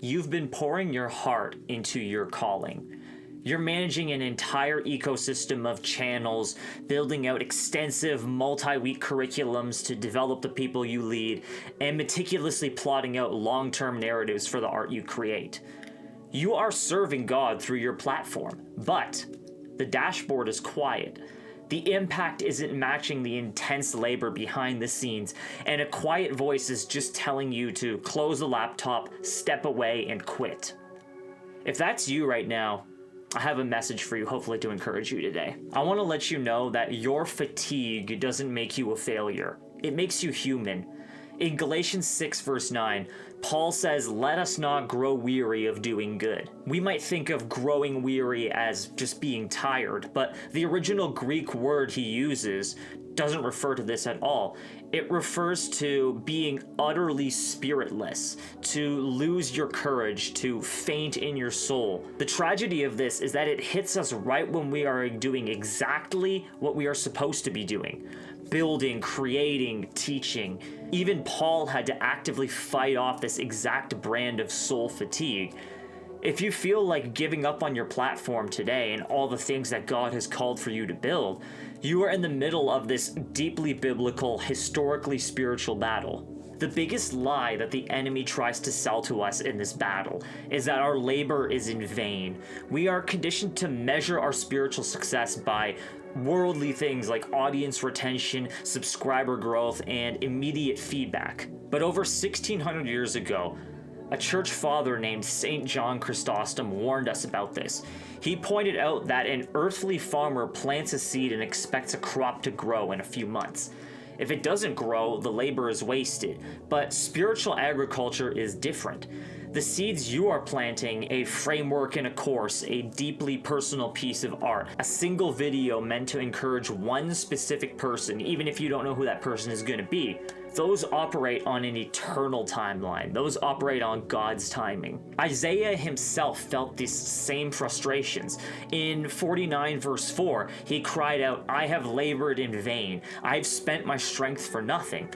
You've been pouring your heart into your calling. You're managing an entire ecosystem of channels, building out extensive multi-week curriculums to develop the people you lead, and meticulously plotting out long-term narratives for the art you create. You are serving God through your platform, but the dashboard is quiet. The impact isn't matching the intense labor behind the scenes, and a quiet voice is just telling you to close the laptop, step away, and quit. If that's you right now, I have a message for you, hopefully to encourage you today. I want to let you know that your fatigue doesn't make you a failure. It makes you human. In Galatians 6 verse 9, Paul says, "Let us not grow weary of doing good." We might think of growing weary as just being tired, but the original Greek word he uses doesn't refer to this at all. It refers to being utterly spiritless, to lose your courage, to faint in your soul. The tragedy of this is that it hits us right when we are doing exactly what we are supposed to be doing. Building, creating, teaching. Even Paul had to actively fight off this exact brand of soul fatigue. If you feel like giving up on your platform today and all the things that God has called for you to build, you are in the middle of this deeply biblical, historically spiritual battle. The biggest lie that the enemy tries to sell to us in this battle is that our labor is in vain. We are conditioned to measure our spiritual success by worldly things like audience retention, subscriber growth, and immediate feedback. But over 1600 years ago, a church father named St. John Chrysostom warned us about this. He pointed out that an earthly farmer plants a seed and expects a crop to grow in a few months. If it doesn't grow, the labor is wasted. But spiritual agriculture is different. The seeds you are planting, a framework in a course, a deeply personal piece of art, a single video meant to encourage one specific person, even if you don't know who that person is going to be, those operate on an eternal timeline. Those operate on God's timing. Isaiah himself felt these same frustrations. In 49 verse 4, he cried out, "I have labored in vain. I've spent my strength for nothing."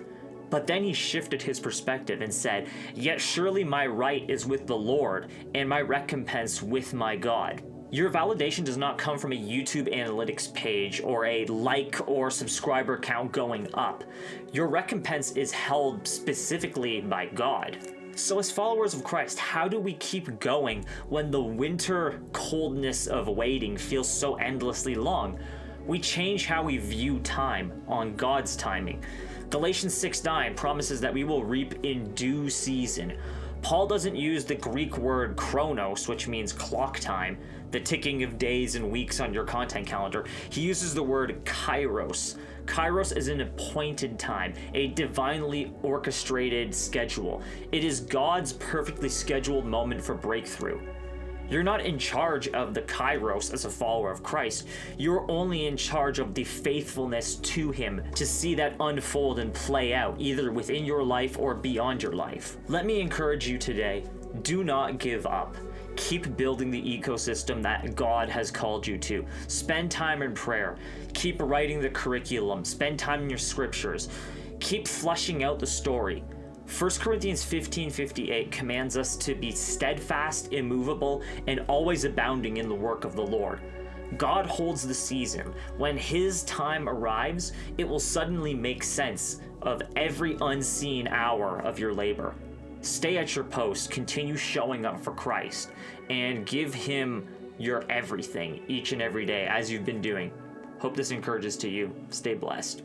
But then he shifted his perspective and said, "Yet surely my right is with the Lord, and my recompense with my God." Your validation does not come from a YouTube analytics page or a like or subscriber count going up. Your recompense is held specifically by God. So as followers of Christ, how do we keep going when the winter coldness of waiting feels so endlessly long? We change how we view time on God's timing. Galatians 6:9 promises that we will reap in due season. Paul doesn't use the Greek word chronos, which means clock time, the ticking of days and weeks on your content calendar. He uses the word kairos. Kairos is an appointed time, a divinely orchestrated schedule. It is God's perfectly scheduled moment for breakthrough. You're not in charge of the kairos as a follower of Christ. You're only in charge of the faithfulness to him to see that unfold and play out, either within your life or beyond your life. Let me encourage you today, do not give up. Keep building the ecosystem that God has called you to. Spend time in prayer. Keep writing the curriculum. Spend time in your scriptures. Keep fleshing out the story. 1 Corinthians 15:58 commands us to be steadfast, immovable, and always abounding in the work of the Lord. God holds the season. When his time arrives, it will suddenly make sense of every unseen hour of your labor. Stay at your post, continue showing up for Christ, and give him your everything each and every day as you've been doing. Hope this encourages to you. Stay blessed.